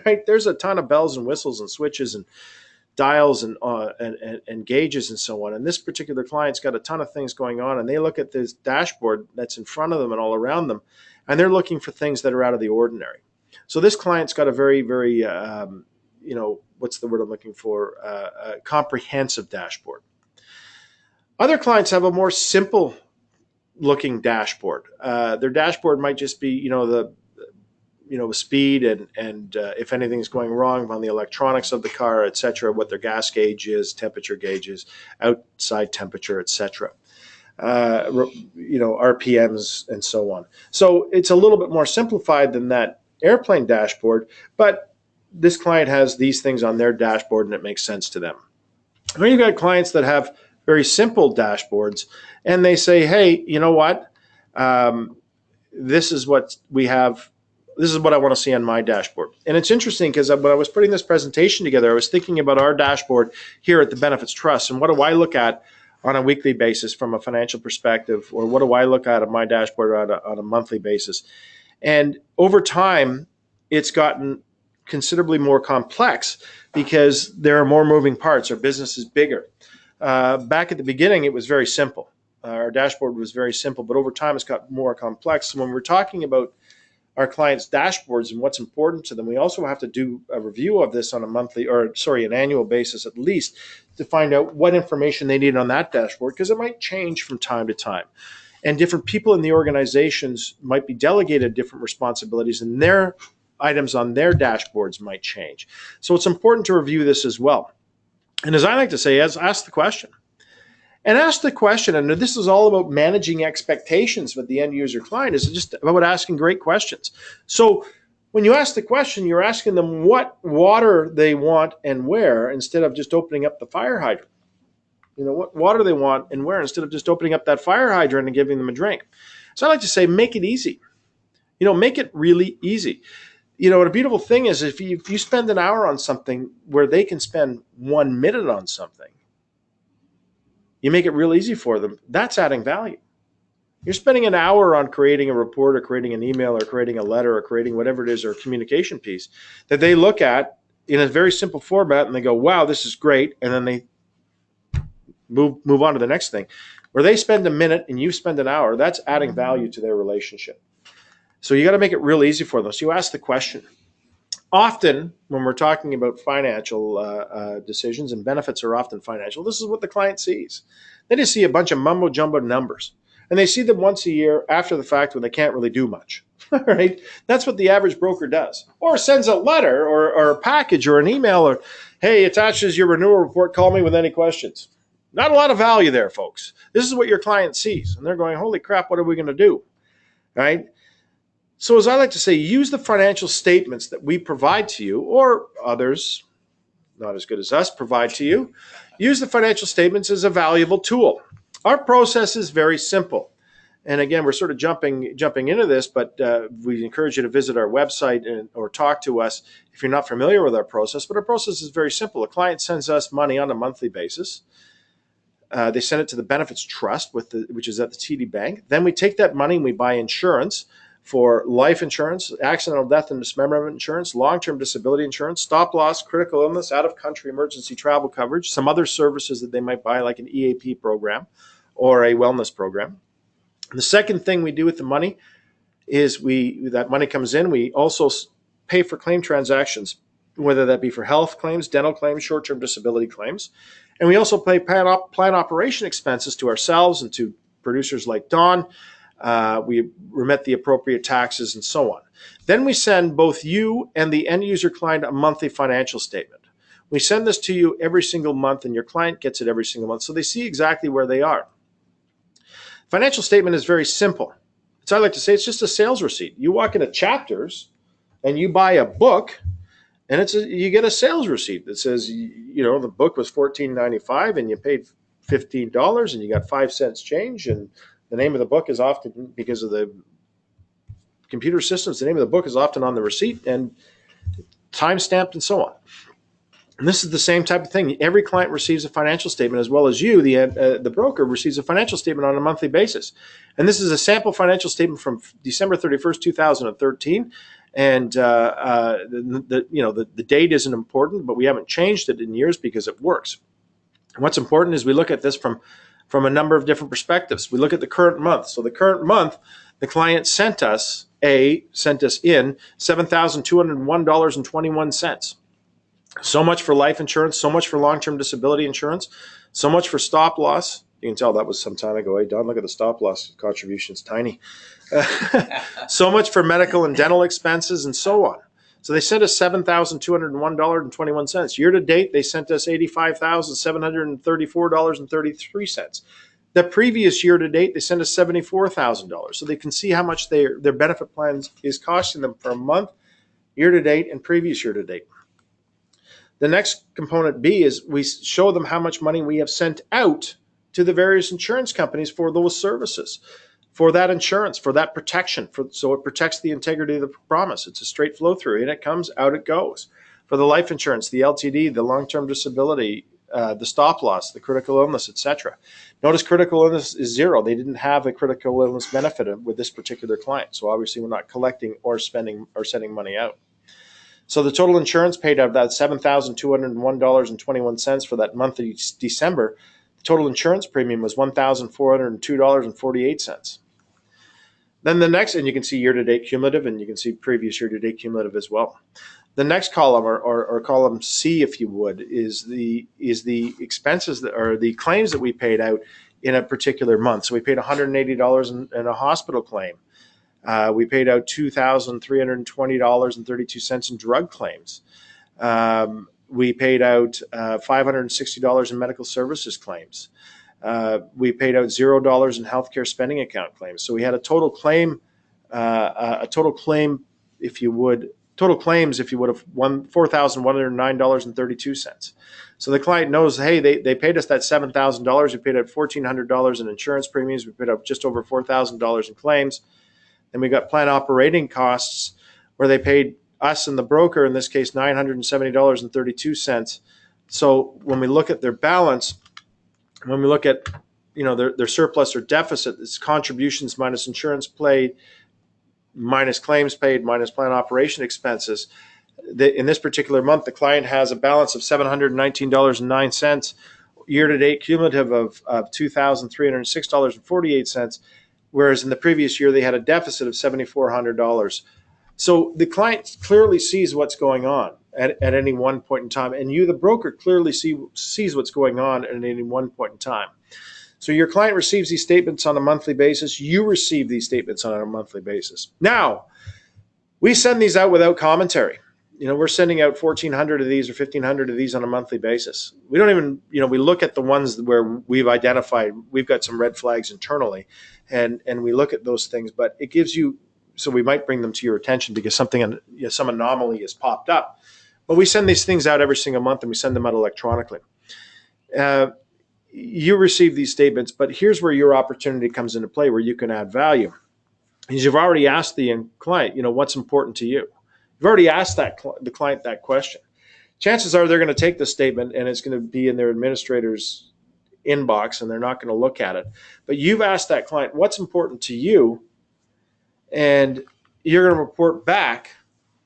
right? There's a ton of bells and whistles and switches and dials and gauges and so on. And this particular client's got a ton of things going on, and they look at this dashboard that's in front of them and all around them, and they're looking for things that are out of the ordinary. So this client's got a very, very, what's the word I'm looking for? Comprehensive dashboard. Other clients have a more simple looking dashboard. Their dashboard might just be, the speed and if anything's going wrong on the electronics of the car, et cetera, what their gas gauge is, temperature gauges, outside temperature, et cetera. RPMs and so on. So it's a little bit more simplified than that airplane dashboard, but this client has these things on their dashboard and it makes sense to them. Then you've got clients that have very simple dashboards and they say, hey, you know what? This is what we have. This is what I want to see on my dashboard. And it's interesting because when I was putting this presentation together, I was thinking about our dashboard here at the Benefits Trust and what do I look at on a weekly basis from a financial perspective, or what do I look at on my dashboard on a monthly basis? And over time, it's gotten considerably more complex because there are more moving parts. Our business is bigger. Back at the beginning, it was very simple. Our dashboard was very simple, but over time, it's got more complex. So when we're talking about our clients' dashboards and what's important to them, we also have to do a review of this on an annual basis at least, to find out what information they need on that dashboard, because it might change from time to time. And different people in the organizations might be delegated different responsibilities, and their items on their dashboards might change. So it's important to review this as well. And as I like to say, ask the question. And ask the question, and this is all about managing expectations with the end user client, is just about asking great questions. So when you ask the question, you're asking them what water they want and where, instead of just opening up the fire hydrant. What water they want and where, instead of just opening up that fire hydrant and giving them a drink. So I like to say, make it easy. Make it really easy. And a beautiful thing is if you spend an hour on something where they can spend 1 minute on something, you make it real easy for them. That's adding value. You're spending an hour on creating a report or creating an email or creating a letter or creating whatever it is, or a communication piece that they look at in a very simple format and they go, wow, this is great. And then they move on to the next thing. Where they spend a minute and you spend an hour, that's adding value to their relationship. So you got to make it real easy for them. So you ask the question. Often, when we're talking about financial decisions, and benefits are often financial, this is what the client sees. They just see a bunch of mumbo jumbo numbers, and they see them once a year after the fact when they can't really do much. Right? That's what the average broker does, or sends a letter or a package or an email, or hey, attaches your renewal report. Call me with any questions. Not a lot of value there, folks. This is what your client sees, and they're going, "Holy crap! What are we going to do?" Right? So, as I like to say, use the financial statements that we provide to you, or others, not as good as us, provide to you. Use the financial statements as a valuable tool. Our process is very simple. And again, we're sort of jumping into this, but we encourage you to visit our website or talk to us if you're not familiar with our process. But our process is very simple. A client sends us money on a monthly basis. They send it to the Benefits Trust, which is at the TD Bank. Then we take that money and we buy insurance for life insurance, accidental death and dismemberment insurance, long-term disability insurance, stop loss, critical illness, out-of-country emergency travel coverage, some other services that they might buy, like an EAP program or a wellness program. The second thing we do with the money is that money comes in, we also pay for claim transactions, whether that be for health claims, dental claims, short-term disability claims. And we also pay plan operation expenses to ourselves and to producers like Don. We remit the appropriate taxes and so on. Then we send both you and the end user client a monthly financial statement. We send this to you every single month, and your client gets it every single month, so they see exactly where they are. Financial statement is very simple. So I like to say it's just a sales receipt. You walk into Chapters and you buy a book, and you get a sales receipt that says, the book was $14.95 and you paid $15 and you got 5 cents change, and the name of the book is often, because of the computer systems, the name of the book is often on the receipt and time stamped and so on. And this is the same type of thing. Every client receives a financial statement, as well as you, the broker, receives a financial statement on a monthly basis. And this is a sample financial statement from December 31st, 2013. And the date isn't important, but we haven't changed it in years because it works. And what's important is we look at this from a number of different perspectives. We look at the current month. So the current month, the client sent us in $7,201.21. So much for life insurance, so much for long-term disability insurance, so much for stop loss. You can tell that was some time ago. Hey, Don, look at the stop loss contribution. It's tiny. So much for medical and dental expenses and so on. So they sent us $7,201.21. Year to date, they sent us $85,734.33. The previous year to date, they sent us $74,000. So they can see how much their benefit plans is costing them per month, year to date, and previous year to date. The next component B is we show them how much money we have sent out to the various insurance companies for those services, for that insurance, for that protection, so it protects the integrity of the promise. It's a straight flow through. In it comes, out it goes. For the life insurance, the LTD, the long-term disability, the stop loss, the critical illness, etc. Notice critical illness is zero. They didn't have a critical illness benefit with this particular client. So obviously we're not collecting or spending or sending money out. So the total insurance paid out of that $7,201.21 for that month of December, the total insurance premium was $1,402.48. Then the next, and you can see year-to-date cumulative, and you can see previous year-to-date cumulative as well. The next column, or column C, if you would, is the expenses or the claims that we paid out in a particular month. So we paid $180 in a hospital claim. We paid out $2,320.32 in drug claims. We paid out $560 in medical services claims. We paid out $0 in healthcare spending account claims. So we had a total claim, if you would, of $4,109.32. So the client knows, hey, they paid us that $7,000. We paid out $1,400 in insurance premiums. We paid out just over $4,000 in claims. Then we got plan operating costs, where they paid us and the broker, in this case, $970.32. So when we look at their balance, when we look at their surplus or deficit, it's contributions minus insurance paid, minus claims paid, minus plan operation expenses. In this particular month, the client has a balance of $719.09, year-to-date cumulative of $2,306.48, whereas in the previous year they had a deficit of $7,400. So the client clearly sees what's going on at any one point in time, and you, the broker, clearly sees what's going on at any one point in time. So your client receives these statements on a monthly basis. You receive these statements on a monthly basis. Now, we send these out without commentary. We're sending out 1,400 of these or 1,500 of these on a monthly basis. We don't even, we look at the ones where we've identified, we've got some red flags internally, and we look at those things, but it gives you, so we might bring them to your attention because some anomaly has popped up. But we send these things out every single month, and we send them out electronically. You receive these statements, but here's where your opportunity comes into play, where you can add value. Because you've already asked the client, what's important to you. You've already asked the client that question. Chances are they're going to take the statement and it's going to be in their administrator's inbox and they're not going to look at it. But you've asked that client, what's important to you? And you're going to report back,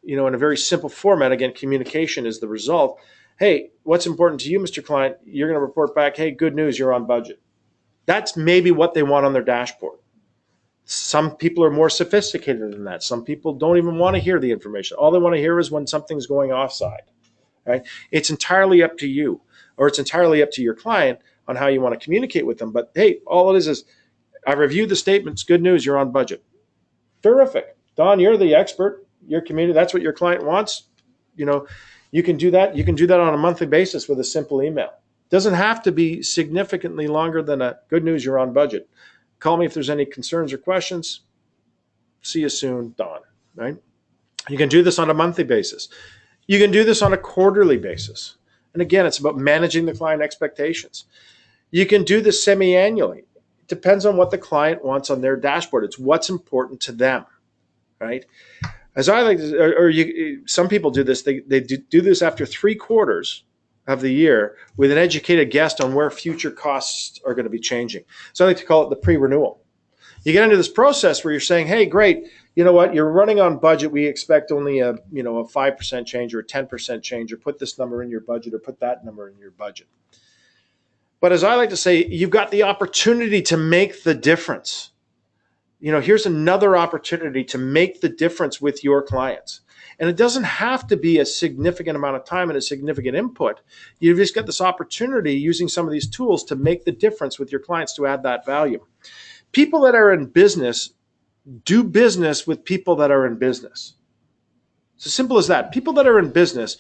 in a very simple format. Again, communication is the result. Hey, what's important to you, Mr. Client? You're going to report back, hey, good news, you're on budget. That's maybe what they want on their dashboard. Some people are more sophisticated than that. Some people don't even want to hear the information. All they want to hear is when something's going offside. Right? It's entirely up to you, or it's entirely up to your client on how you want to communicate with them. But hey, all it is I reviewed the statements. Good news, you're on budget. Terrific. Don, you're the expert. Your community, that's what your client wants. You can do that. You can do that on a monthly basis with a simple email. It doesn't have to be significantly longer than a good news, you're on budget. Call me if there's any concerns or questions. See you soon, Don. Right? You can do this on a monthly basis. You can do this on a quarterly basis. And again, it's about managing the client expectations. You can do this semi-annually. It depends on what the client wants on their dashboard. It's what's important to them, right? As I like to, some people do this, they do this after 3 quarters of the year with an educated guess on where future costs are going to be changing. So I like to call it the pre-renewal. You get into this process where you're saying, hey, great, you know what, you're running on budget. We expect only a 5% change or a 10% change, or put this number in your budget or put that number in your budget. But as I like to say, you've got the opportunity to make the difference. Here's another opportunity to make the difference with your clients. And it doesn't have to be a significant amount of time and a significant input. You've just got this opportunity using some of these tools to make the difference with your clients, to add that value. People that are in business do business with people that are in business. It's as simple as that. People that are in business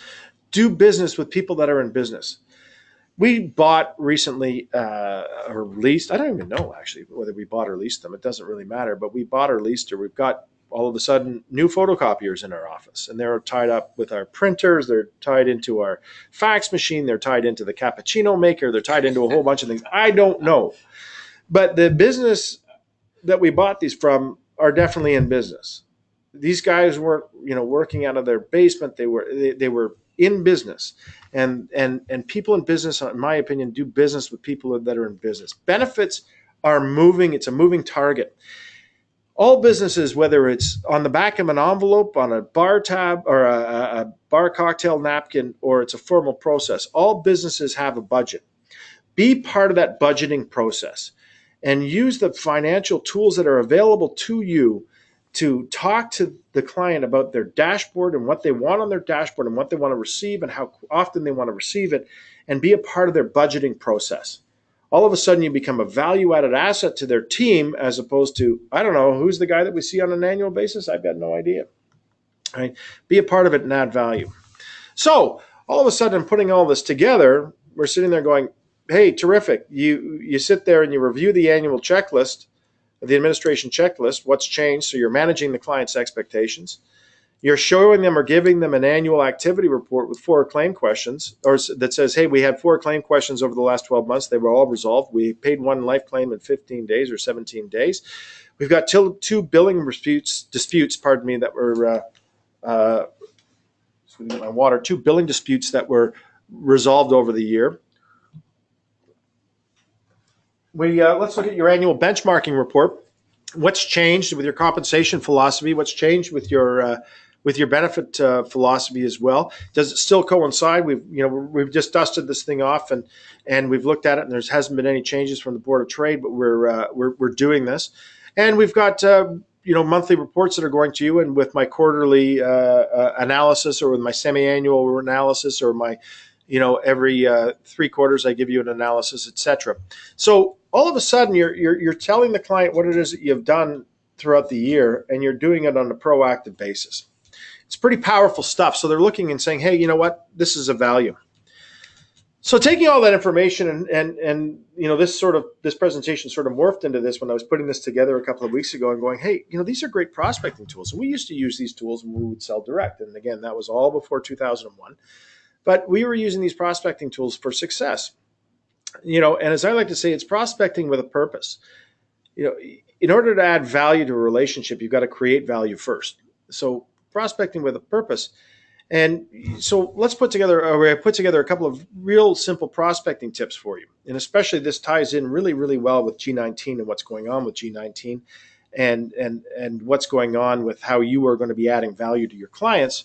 do business with people that are in business. We bought recently or leased, I don't even know actually whether we bought or leased them. It doesn't really matter, but we bought or leased, or we've got all of a sudden new photocopiers in our office, and they're tied up with our printers. They're tied into our fax machine. They're tied into the cappuccino maker. They're tied into a whole bunch of things. I don't know. But the business that we bought these from are definitely in business. These guys weren't, working out of their basement. They were in business, and people in business, in my opinion, do business with people that are in business. Benefits are moving. It's a moving target. All businesses, whether it's on the back of an envelope, on a bar tab, or a bar cocktail napkin, or it's a formal process, all businesses have a budget. Be part of that budgeting process and use the financial tools that are available to you to talk to the client about their dashboard and what they want on their dashboard and what they want to receive and how often they want to receive it, and be a part of their budgeting process. All of a sudden you become a value-added asset to their team, as opposed to, I don't know, who's the guy that we see on an annual basis? I've got no idea. Right? Be a part of it and add value. So all of a sudden, putting all this together, we're sitting there going, hey, terrific. You sit there and you review the annual checklist, the administration checklist, what's changed. So you're managing the client's expectations. You're showing them or giving them an annual activity report with 4 claim questions, or that says, hey, we had 4 claim questions over the last 12 months. They were all resolved. We paid 1 life claim in 15 days or 17 days. We've got 2 billing disputes, that were, my water, 2 billing disputes that were resolved over the year. Let's look at your annual benchmarking report. What's changed with your compensation philosophy? What's changed with your benefit philosophy as well? Does it still coincide? We've just dusted this thing off and we've looked at it, and there hasn't been any changes from the Board of Trade, but we're doing this, and we've got monthly reports that are going to you, and with my quarterly analysis, or with my semi-annual analysis, or my, every 3 quarters I give you an analysis, etc. So all of a sudden you're telling the client what it is that you've done throughout the year, and you're doing it on a proactive basis. It's pretty powerful stuff. So they're looking and saying, hey, you know what? This is a value. So taking all that information and this presentation sort of morphed into this when I was putting this together a couple of weeks ago, and going, hey, these are great prospecting tools. And we used to use these tools when we would sell direct. And again, that was all before 2001. But we were using these prospecting tools for success. And as I like to say, it's prospecting with a purpose. In order to add value to a relationship, you've got to create value first. So prospecting with a purpose. And so I put together a couple of real simple prospecting tips for you. And especially this ties in really, really well with G19 and what's going on with G19 and what's going on with how you are going to be adding value to your clients.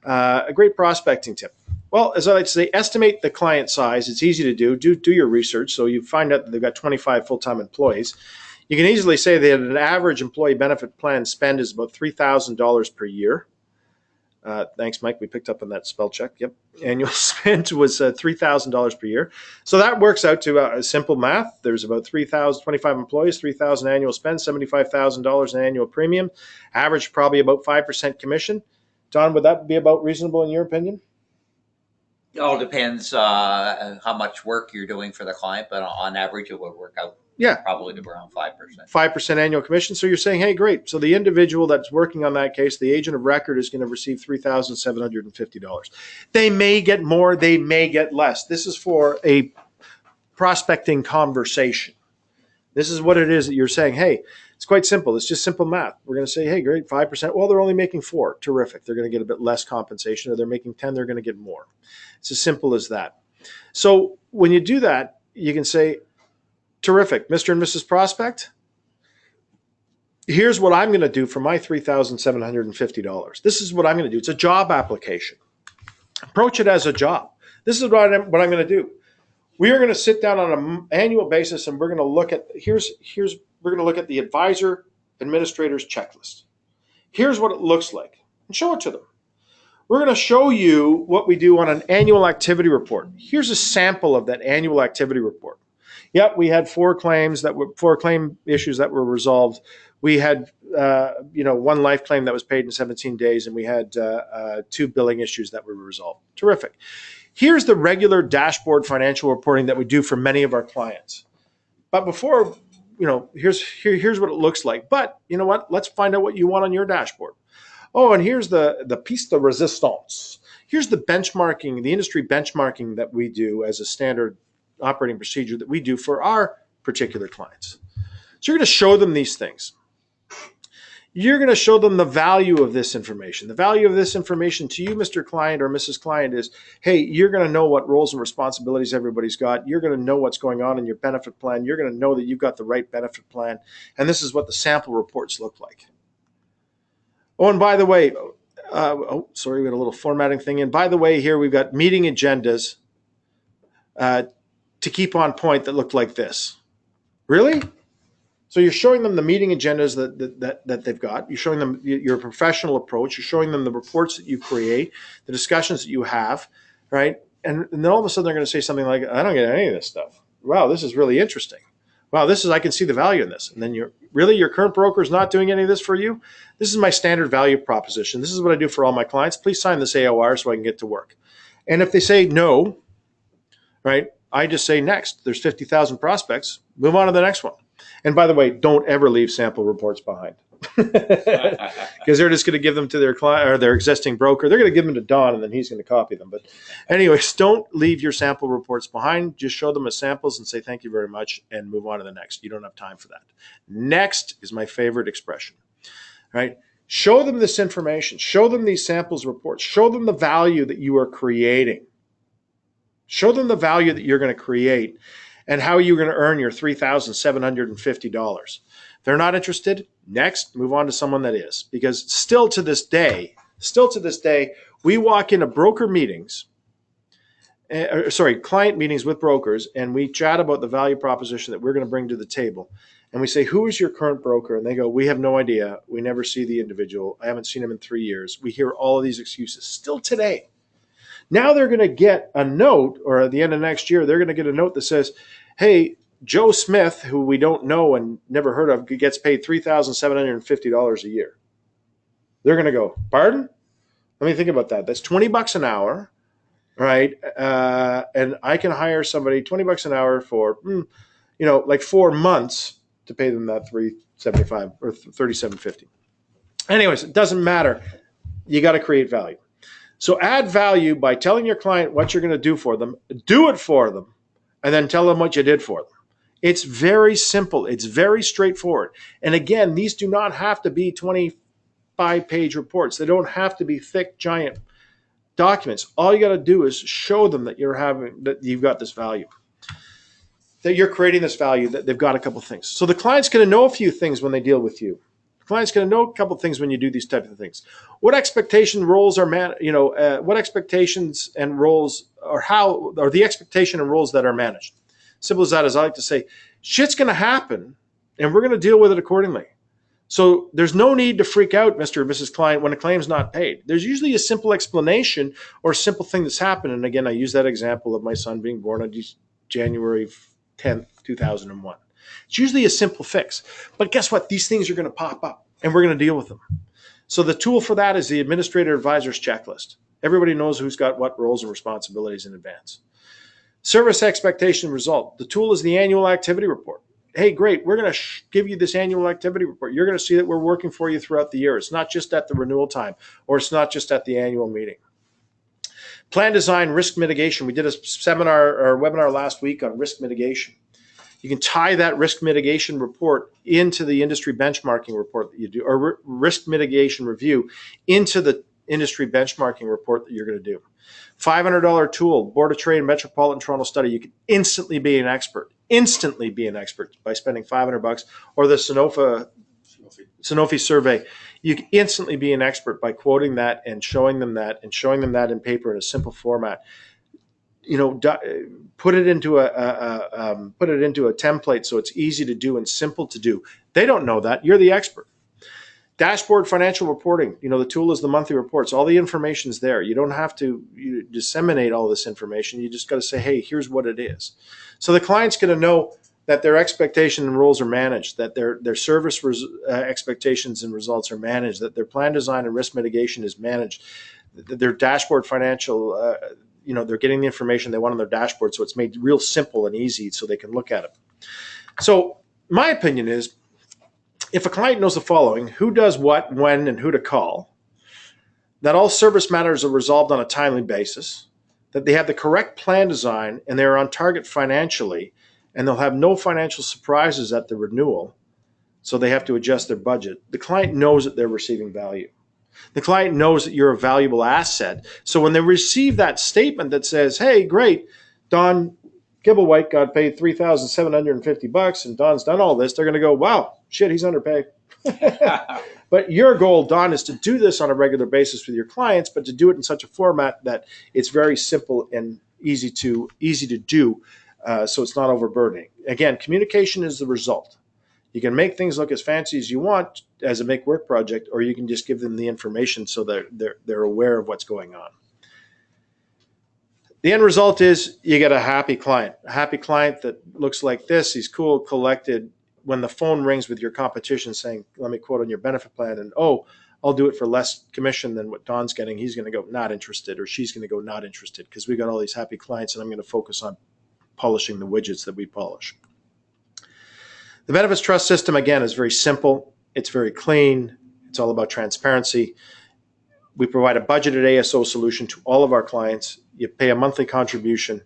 A great prospecting tip. Well, as I like to say, estimate the client size. It's easy to do. Do your research. So you find out that they've got 25 full-time employees. You can easily say that an average employee benefit plan spend is about $3,000 per year. Thanks, Mike. We picked up on that spell check. Yep. Annual spend was $3,000 per year. So that works out to simple math. There's about 25 employees, 3,000 annual spend, $75,000 in annual premium, average probably about 5% commission. Don, would that be about reasonable in your opinion? It all depends on how much work you're doing for the client, but on average, it would work out probably to around 5%. 5% annual commission. So you're saying, hey, great. So the individual that's working on that case, the agent of record, is going to receive $3,750. They may get more, they may get less. This is for a prospecting conversation. This is what it is that you're saying, hey, it's quite simple. It's just simple math. We're going to say, hey, great, 5%. Well, they're only making 4. Terrific. They're going to get a bit less compensation, or they're making 10. They're going to get more. It's as simple as that. So when you do that, you can say, terrific, Mr. and Mrs. Prospect, here's what I'm going to do for my $3,750. This is what I'm going to do. It's a job application. Approach it as a job. This is what I'm going to do. We are going to sit down on an annual basis, and we're going to look at we're going to look at the advisor administrator's checklist. Here's what it looks like, and show it to them. We're going to show you what we do on an annual activity report. Here's a sample of that annual activity report. Yep, we had 4 claim issues that were resolved. We had 1 life claim that was paid in 17 days, and we had 2 billing issues that were resolved. Terrific. Here's the regular dashboard financial reporting that we do for many of our clients. But before, here's what it looks like. But you know what? Let's find out what you want on your dashboard. Oh, and here's the piece de resistance. Here's the benchmarking, the industry benchmarking that we do as a standard operating procedure that we do for our particular clients. So you're going to show them these things. You're going to show them the value of this information. The value of this information to you, Mr. Client or Mrs. Client, is, hey, you're going to know what roles and responsibilities everybody's got. You're going to know what's going on in your benefit plan. You're going to know that you've got the right benefit plan. And this is what the sample reports look like. Oh, and by the way, sorry, we got a little formatting thing in. By the way, here we've got meeting agendas to keep on point that look like this. Really? So you're showing them the meeting agendas that they've got. You're showing them your professional approach. You're showing them the reports that you create, the discussions that you have, right? And then all of a sudden they're going to say something like, I don't get any of this stuff. Wow, this is really interesting. Wow, I can see the value in this. And then your current broker is not doing any of this for you? This is my standard value proposition. This is what I do for all my clients. Please sign this AOR so I can get to work. And if they say no, right, I just say next. There's 50,000 prospects. Move on to the next one. And by the way, don't ever leave sample reports behind, because they're just going to give them to their client or their existing broker. They're going to give them to Don, and then he's going to copy them. But anyways, don't leave your sample reports behind. Just show them as samples and say thank you very much and move on to the next. You don't have time for that. Next is my favorite expression, right? Show them this information. Show them these samples reports. Show them the value that you are creating. Show them the value that you're going to create and how you're going to earn your $3,750. If they're not interested, next, move on to someone that is. Because still to this day, we walk into broker meetings client meetings with brokers, and we chat about the value proposition that we're going to bring to the table. And we say, who is your current broker? And they go, we have no idea. We never see the individual. I haven't seen him in 3 years. We hear all of these excuses still today. Now they're going to get a note, or at the end of next year, they're going to get a note that says, hey, Joe Smith, who we don't know and never heard of, gets paid $3,750 a year. They're going to go, pardon? Let me think about that. That's $20 an hour, right? And I can hire somebody $20 an hour for, like 4 months to pay them that $375 or $3,750. Anyways, it doesn't matter. You got to create value. So add value by telling your client what you're going to do for them, do it for them, and then tell them what you did for them. It's very simple. It's very straightforward. And again, these do not have to be 25-page reports. They don't have to be thick, giant documents. All you got to do is show them that you've got this value, that you're creating this value, that they've got a couple things. So the client's going to know a few things when they deal with you. The client's going to know a couple things when you do these types of things. What expectation roles are what expectations and roles, or the expectation and roles that are managed. Simple as that. As I like to say, shit's going to happen, and we're going to deal with it accordingly. So there's no need to freak out, Mr. or Mrs. Client, when a claim's not paid. There's usually a simple explanation or a simple thing that's happened. And again, I use that example of my son being born on January 10th, 2001. It's usually a simple fix. But guess what? These things are going to pop up, and we're going to deal with them. So the tool for that is the Administrator Advisor's Checklist. Everybody knows who's got what roles and responsibilities in advance. Service Expectation Result. The tool is the Annual Activity Report. Hey, great, we're going to give you this annual activity report. You're going to see that we're working for you throughout the year. It's not just at the renewal time, or it's not just at the annual meeting. Plan design, risk mitigation. We did a webinar last week on risk mitigation. You can tie that risk mitigation report into the industry benchmarking report that you do, or risk mitigation review into the industry benchmarking report that you're going to do. $500 tool, Board of Trade Metropolitan Toronto Study. You can instantly be an expert by spending $500, or the Sanofi survey. You can instantly be an expert by quoting that and showing them that in paper in a simple format. Put it into a template so it's easy to do and simple to do. They don't know that. You're the expert. Dashboard financial reporting. The tool is the monthly reports. All the information's there. You don't have to disseminate all this information. You just got to say, hey, here's what it is. So the client's going to know that their expectation and roles are managed, that their service expectations and results are managed, that their plan design and risk mitigation is managed, that their dashboard financial, they're getting the information they want on their dashboard, so it's made real simple and easy so they can look at it. So my opinion is, if a client knows the following: who does what, when, and who to call, that all service matters are resolved on a timely basis, that they have the correct plan design and they're on target financially, and they'll have no financial surprises at the renewal, so they have to adjust their budget, the client knows that they're receiving value. The client knows that you're a valuable asset. So when they receive that statement that says, hey, great, Don Gibblewhite got paid $3,750 and Don's done all this, they're going to go, wow, shit, he's underpaid. But your goal, Don, is to do this on a regular basis with your clients, but to do it in such a format that it's very simple and easy to do, so it's not overburdening. Again, communication is the result. You can make things look as fancy as you want as a make work project, or you can just give them the information so that they're aware of what's going on. The end result is you get a happy client that looks like this. He's cool, collected. When the phone rings with your competition saying, let me quote on your benefit plan, and I'll do it for less commission than what Don's getting, he's going to go not interested, or she's going to go not interested, because we got all these happy clients and I'm going to focus on polishing the widgets that we polish. The benefits trust system, again, is very simple. It's very clean. It's all about transparency. We provide a budgeted ASO solution to all of our clients. You pay a monthly contribution.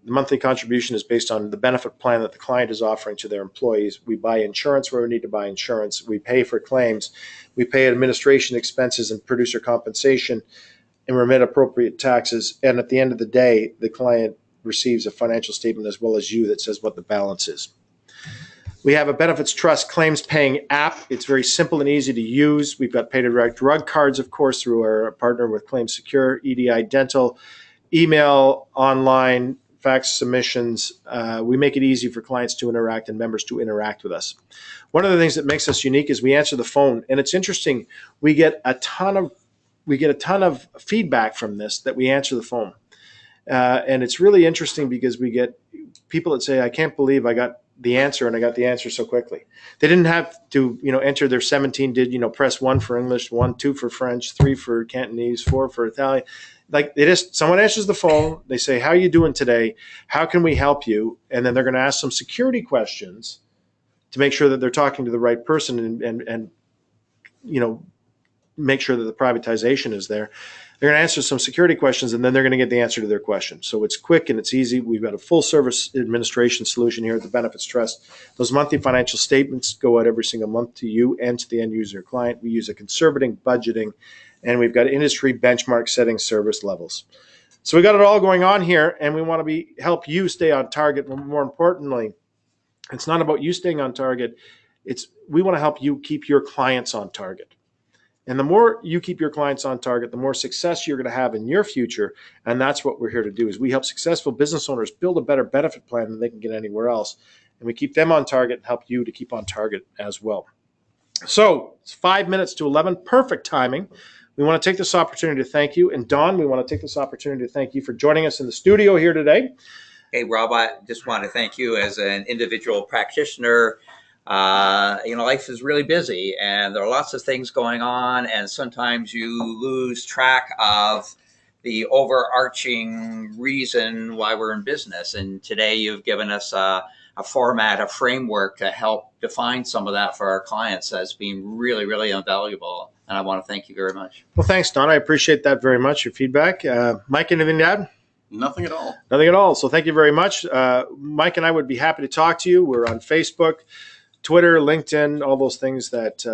The monthly contribution is based on the benefit plan that the client is offering to their employees. We buy insurance where we need to buy insurance. We pay for claims. We pay administration expenses and producer compensation and remit appropriate taxes. And at the end of the day, the client receives a financial statement as well as you that says what the balance is. We have a benefits trust claims paying app. It's very simple and easy to use. We've got pay direct drug cards, of course, through our partner with Claim Secure, EDI Dental, email, online, fax submissions. We make it easy for clients to interact and members to interact with us. One of the things that makes us unique is we answer the phone, and it's interesting. We get a ton of feedback from this, that we answer the phone, and it's really interesting because we get people that say, "I can't believe I got the answer, and I got the answer so quickly." They didn't have to, enter their 17-digit, press 1 for English, 1, 2 for French, 3 for Cantonese, 4 for Italian. Like, someone answers the phone, they say, "How are you doing today? How can we help you?" And then they're going to ask some security questions to make sure that they're talking to the right person and make sure that the privatization is there. They're going to answer some security questions, and then they're going to get the answer to their question. So it's quick and it's easy. We've got a full service administration solution here at the Benefits Trust. Those monthly financial statements go out every single month to you and to the end user client. We use a conservative budgeting, and we've got industry benchmark setting service levels. So we got it all going on here, and we want to help you stay on target. But more importantly, it's not about you staying on target. We want to help you keep your clients on target. And the more you keep your clients on target, the more success you're going to have in your future. And that's what we're here to do, is we help successful business owners build a better benefit plan than they can get anywhere else. And we keep them on target and help you to keep on target as well. So it's 5 minutes to 11, perfect timing. We want to take this opportunity to thank you. And Don, we want to take this opportunity to thank you for joining us in the studio here today. Hey, Rob, I just want to thank you as an individual practitioner. Life is really busy and there are lots of things going on, and sometimes you lose track of the overarching reason why we're in business. And today you've given us a format, a framework to help define some of that for our clients as being really, really invaluable. And I want to thank you very much. Well, thanks, Don. I appreciate that very much, your feedback. Mike, anything to add? Nothing at all. Nothing at all. So thank you very much. Mike and I would be happy to talk to you. We're on Facebook, Twitter, LinkedIn, all those things that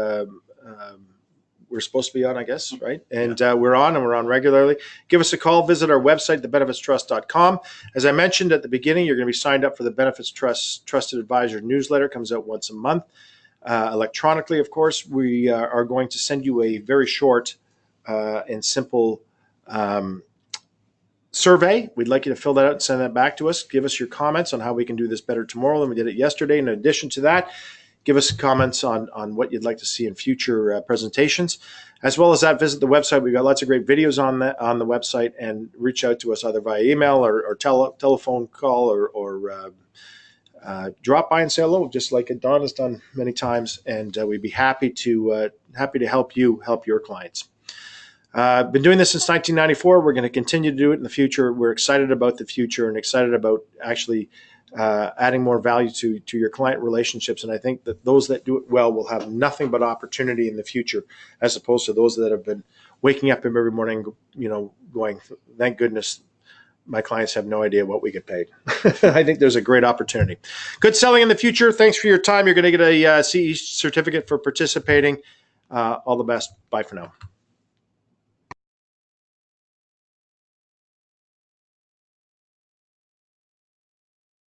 we're supposed to be on, I guess, right? And we're on regularly. Give us a call. Visit our website, thebenefitstrust.com. As I mentioned at the beginning, you're going to be signed up for the Benefits Trust Trusted Advisor newsletter. It comes out once a month. Electronically, of course. We are going to send you a very short and simple survey. We'd like you to fill that out and send that back to us. Give us your comments on how we can do this better tomorrow than we did it yesterday. In addition to that, give us comments on what you'd like to see in future presentations. As well as that, visit the website. We've got lots of great videos on the website, and reach out to us either via email or telephone call or drop by and say hello, just like Don has done many times. And we'd be happy to help you help your clients. Been doing this since 1994. We're going to continue to do it in the future. We're excited about the future and excited about actually adding more value to your client relationships. And I think that those that do it well will have nothing but opportunity in the future, as opposed to those that have been waking up every morning, going, "Thank goodness my clients have no idea what we get paid." I think there's a great opportunity. Good selling in the future. Thanks for your time. You're going to get a CE certificate for participating. All the best. Bye for now.